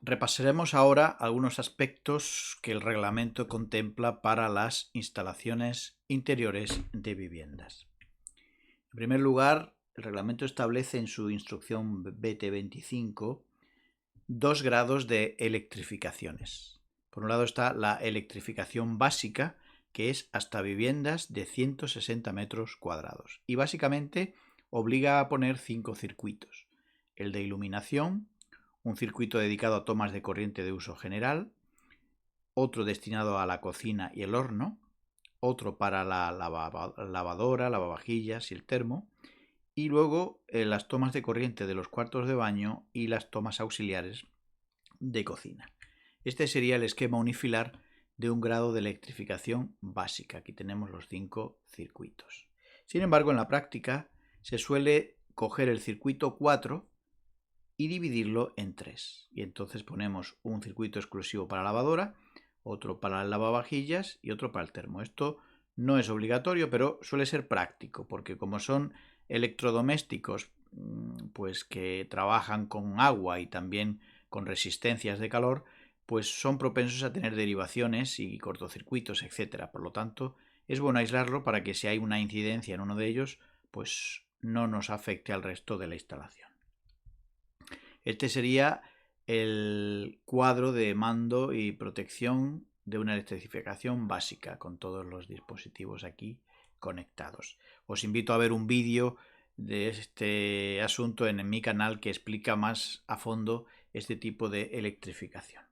Repasaremos ahora algunos aspectos que el reglamento contempla para las instalaciones interiores de viviendas. En primer lugar, el reglamento establece en su instrucción BT25 dos grados de electrificaciones. Por un lado está la electrificación básica, que es hasta viviendas de 160 metros cuadrados, y básicamente obliga a poner 5 circuitos: el de iluminación, un circuito dedicado a tomas de corriente de uso general, otro destinado a la cocina y el horno, otro para la lavadora, lavavajillas y el termo, y luego las tomas de corriente de los cuartos de baño y las tomas auxiliares de cocina. Este sería el esquema unifilar de un grado de electrificación básica. Aquí tenemos los 5 circuitos. Sin embargo, en la práctica se suele coger el circuito 4 y dividirlo en 3. Y entonces ponemos un circuito exclusivo para la lavadora, otro para el lavavajillas y otro para el termo. Esto no es obligatorio, pero suele ser práctico, porque como son electrodomésticos pues que trabajan con agua y también con resistencias de calor, pues son propensos a tener derivaciones y cortocircuitos, etc. Por lo tanto, es bueno aislarlo para que si hay una incidencia en uno de ellos, pues no nos afecte al resto de la instalación. Este sería el cuadro de mando y protección de una electrificación básica, con todos los dispositivos aquí conectados. Os invito a ver un vídeo de este asunto en mi canal que explica más a fondo este tipo de electrificación.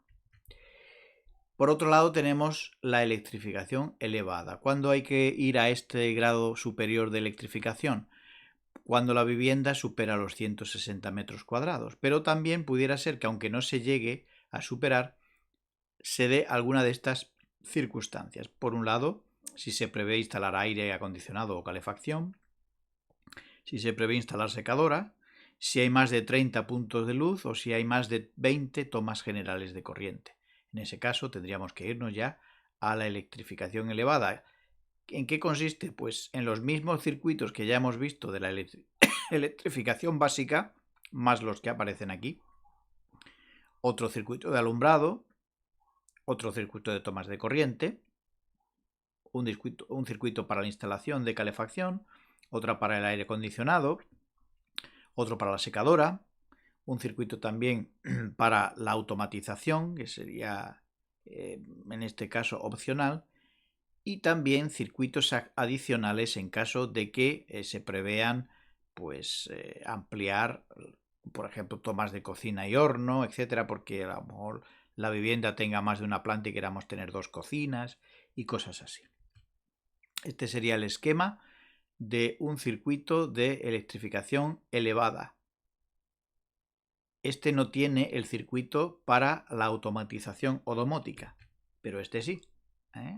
Por otro lado tenemos la electrificación elevada. ¿Cuándo hay que ir a este grado superior de electrificación? Cuando la vivienda supera los 160 metros cuadrados, pero también pudiera ser que aunque no se llegue a superar, se dé alguna de estas circunstancias. Por un lado, si se prevé instalar aire acondicionado o calefacción, si se prevé instalar secadora, si hay más de 30 puntos de luz o si hay más de 20 tomas generales de corriente. En ese caso tendríamos que irnos ya a la electrificación elevada. ¿En qué consiste? Pues en los mismos circuitos que ya hemos visto de la electrificación básica, más los que aparecen aquí. Otro circuito de alumbrado, otro circuito de tomas de corriente, un circuito para la instalación de calefacción, otra para el aire acondicionado, otro para la secadora, un circuito también para la automatización, que sería en este caso opcional, y también circuitos adicionales en caso de que se prevean pues ampliar, por ejemplo, tomas de cocina y horno, etcétera, porque a lo mejor la vivienda tenga más de una planta y queramos tener 2 cocinas y cosas así. Este sería el esquema de un circuito de electrificación elevada. Este no tiene el circuito para la automatización o domótica, pero este sí.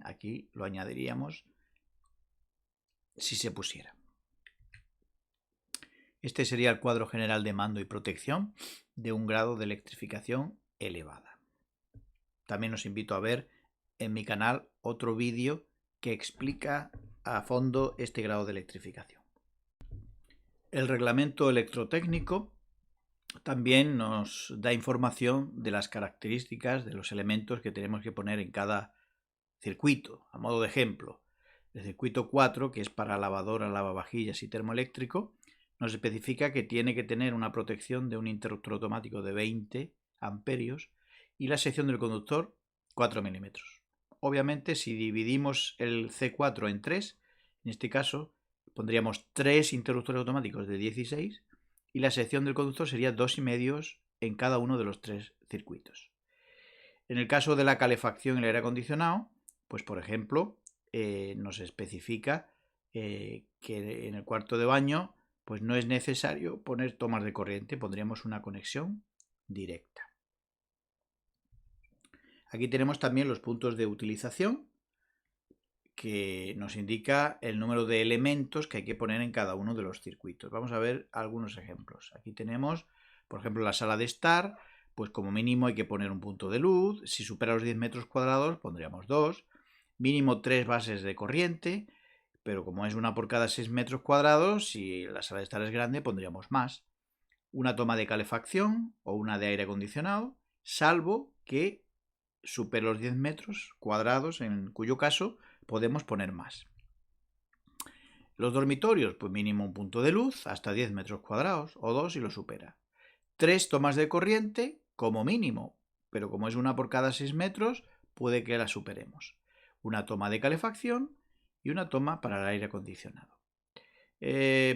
Aquí lo añadiríamos si se pusiera. Este sería el cuadro general de mando y protección de un grado de electrificación elevada. También os invito a ver en mi canal otro vídeo que explica a fondo este grado de electrificación. El reglamento electrotécnico también nos da información de las características de los elementos que tenemos que poner en cada circuito. A modo de ejemplo, el circuito 4, que es para lavadora, lavavajillas y termoeléctrico, nos especifica que tiene que tener una protección de un interruptor automático de 20 amperios y la sección del conductor 4 milímetros. Obviamente, si dividimos el C4 en 3, en este caso pondríamos 3 interruptores automáticos de 16 y la sección del conductor sería 2,5 en cada uno de los 3 circuitos. En el caso de la calefacción y el aire acondicionado, pues por ejemplo, nos especifica que en el cuarto de baño pues no es necesario poner tomas de corriente, pondríamos una conexión directa. Aquí tenemos también los puntos de utilización, que nos indica el número de elementos que hay que poner en cada uno de los circuitos. Vamos a ver algunos ejemplos. Aquí tenemos Por ejemplo, en la sala de estar, pues como mínimo hay que poner un punto de luz. Si supera los 10 metros cuadrados, pondríamos 2. Mínimo 3 bases de corriente, pero como es una por cada 6 metros cuadrados, si la sala de estar es grande, pondríamos más. Una toma de calefacción o una de aire acondicionado, salvo que supere los 10 metros cuadrados, en cuyo caso podemos poner más. Los dormitorios, pues mínimo un punto de luz hasta 10 metros cuadrados o 2 si lo supera. 3 tomas de corriente como mínimo, pero como es una por cada 6 metros, puede que la superemos. Una toma de calefacción y una toma para el aire acondicionado.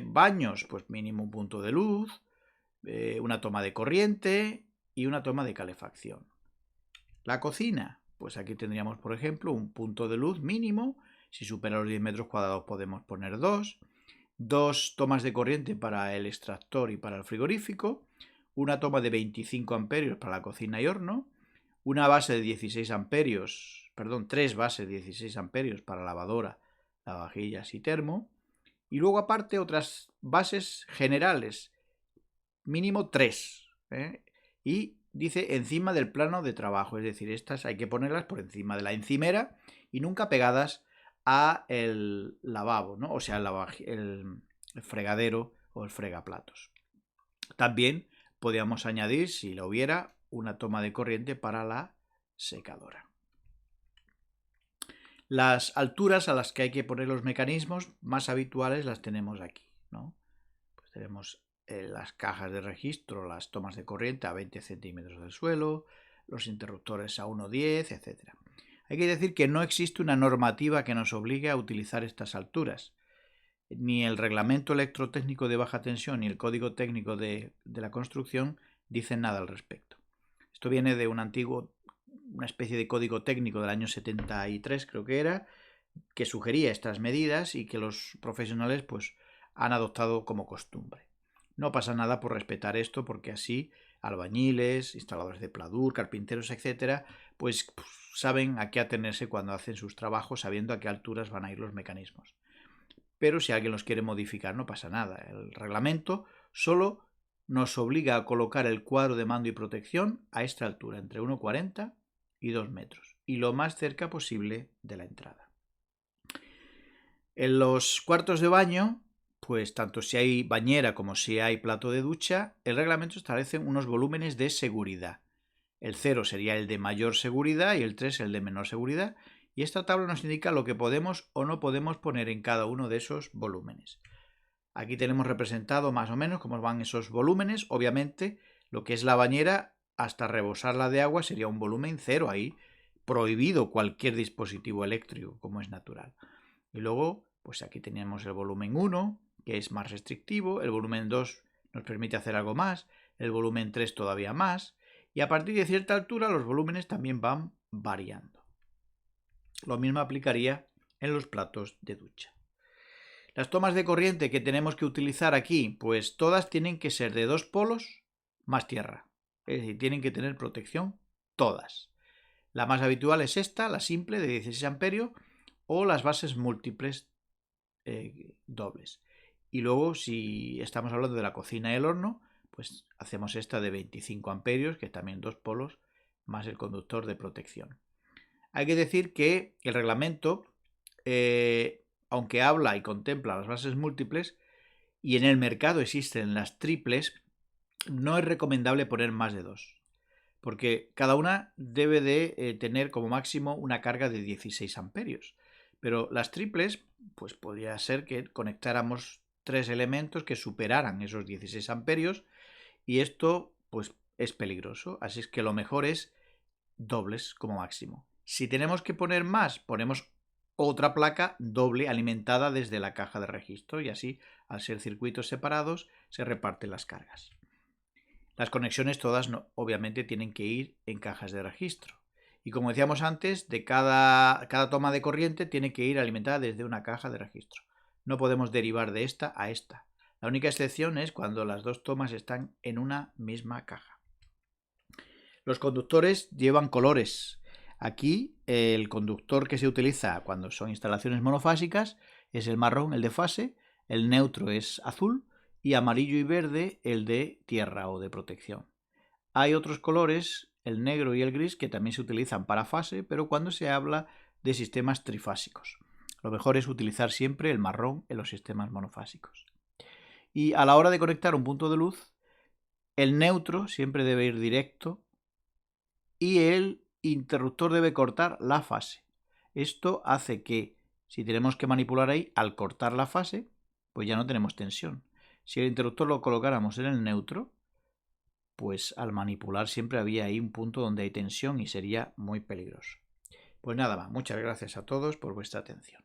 Baños, pues mínimo un punto de luz, una toma de corriente y una toma de calefacción. La cocina, pues aquí tendríamos, por ejemplo, un punto de luz mínimo. Si supera los 10 metros cuadrados podemos poner 2. 2 tomas de corriente para el extractor y para el frigorífico. Una toma de 25 amperios para la cocina y horno. Una base de 16 amperios, perdón, 3 bases de 16 amperios para lavadora, lavavajillas y termo. Y luego aparte otras bases generales, mínimo 3. Y dice encima del plano de trabajo, es decir, estas hay que ponerlas por encima de la encimera y nunca pegadas a el lavabo, ¿no? O sea, el fregadero o el fregaplatos. También podríamos añadir, si la hubiera, una toma de corriente para la secadora. Las alturas a las que hay que poner los mecanismos más habituales las tenemos aquí, ¿no? Pues tenemos las cajas de registro, las tomas de corriente a 20 centímetros del suelo, los interruptores a 1,10, etc. Hay que decir que no existe una normativa que nos obligue a utilizar estas alturas. Ni el reglamento electrotécnico de baja tensión ni el código técnico de la construcción dicen nada al respecto. Esto viene de una especie de código técnico del año 73, creo que era, que sugería estas medidas y que los profesionales pues han adoptado como costumbre. No pasa nada por respetar esto, porque así albañiles, instaladores de pladur, carpinteros, etcétera, pues saben a qué atenerse cuando hacen sus trabajos, sabiendo a qué alturas van a ir los mecanismos. Pero si alguien los quiere modificar, no pasa nada. El reglamento solo nos obliga a colocar el cuadro de mando y protección a esta altura, entre 1,40 y 2 metros, y lo más cerca posible de la entrada. En los cuartos de baño, pues tanto si hay bañera como si hay plato de ducha, el reglamento establece unos volúmenes de seguridad. El 0 sería el de mayor seguridad y el 3 el de menor seguridad, y esta tabla nos indica lo que podemos o no podemos poner en cada uno de esos volúmenes. Aquí tenemos representado más o menos cómo van esos volúmenes. Obviamente, lo que es la bañera, hasta rebosarla de agua, sería un volumen 0, ahí prohibido cualquier dispositivo eléctrico, como es natural. Y luego, pues aquí tenemos el volumen 1, que es más restrictivo, el volumen 2 nos permite hacer algo más, el volumen 3 todavía más, y a partir de cierta altura los volúmenes también van variando. Lo mismo aplicaría en los platos de ducha. Las tomas de corriente que tenemos que utilizar aquí, pues todas tienen que ser de 2 polos más tierra. Es decir, tienen que tener protección todas. La más habitual es esta, la simple de 16 amperios, o las bases múltiples dobles. Y luego, si estamos hablando de la cocina y el horno, pues hacemos esta de 25 amperios, que también 2 polos, más el conductor de protección. Hay que decir que el reglamento, aunque habla y contempla las bases múltiples, y en el mercado existen las triples, no es recomendable poner más de 2, porque cada una debe de tener como máximo una carga de 16 amperios. Pero las triples, pues podría ser que conectáramos 3 elementos que superaran esos 16 amperios, y esto pues es peligroso, así es que lo mejor es dobles como máximo. Si tenemos que poner más, ponemos otra placa doble alimentada desde la caja de registro, y así, al ser circuitos separados, se reparten las cargas. Las conexiones todas obviamente tienen que ir en cajas de registro. Y como decíamos antes, de cada toma de corriente tiene que ir alimentada desde una caja de registro. No podemos derivar de esta a esta. La única excepción es cuando las dos tomas están en una misma caja. Los conductores llevan colores. Aquí el conductor que se utiliza cuando son instalaciones monofásicas es el marrón, el de fase, el neutro es azul y amarillo y verde el de tierra o de protección. Hay otros colores, el negro y el gris, que también se utilizan para fase, pero cuando se habla de sistemas trifásicos. Lo mejor es utilizar siempre el marrón en los sistemas monofásicos. Y a la hora de conectar un punto de luz, el neutro siempre debe ir directo y el interruptor debe cortar la fase. Esto hace que, si tenemos que manipular ahí, al cortar la fase, pues ya no tenemos tensión. Si el interruptor lo colocáramos en el neutro, pues al manipular siempre había ahí un punto donde hay tensión y sería muy peligroso. Pues nada más, muchas gracias a todos por vuestra atención.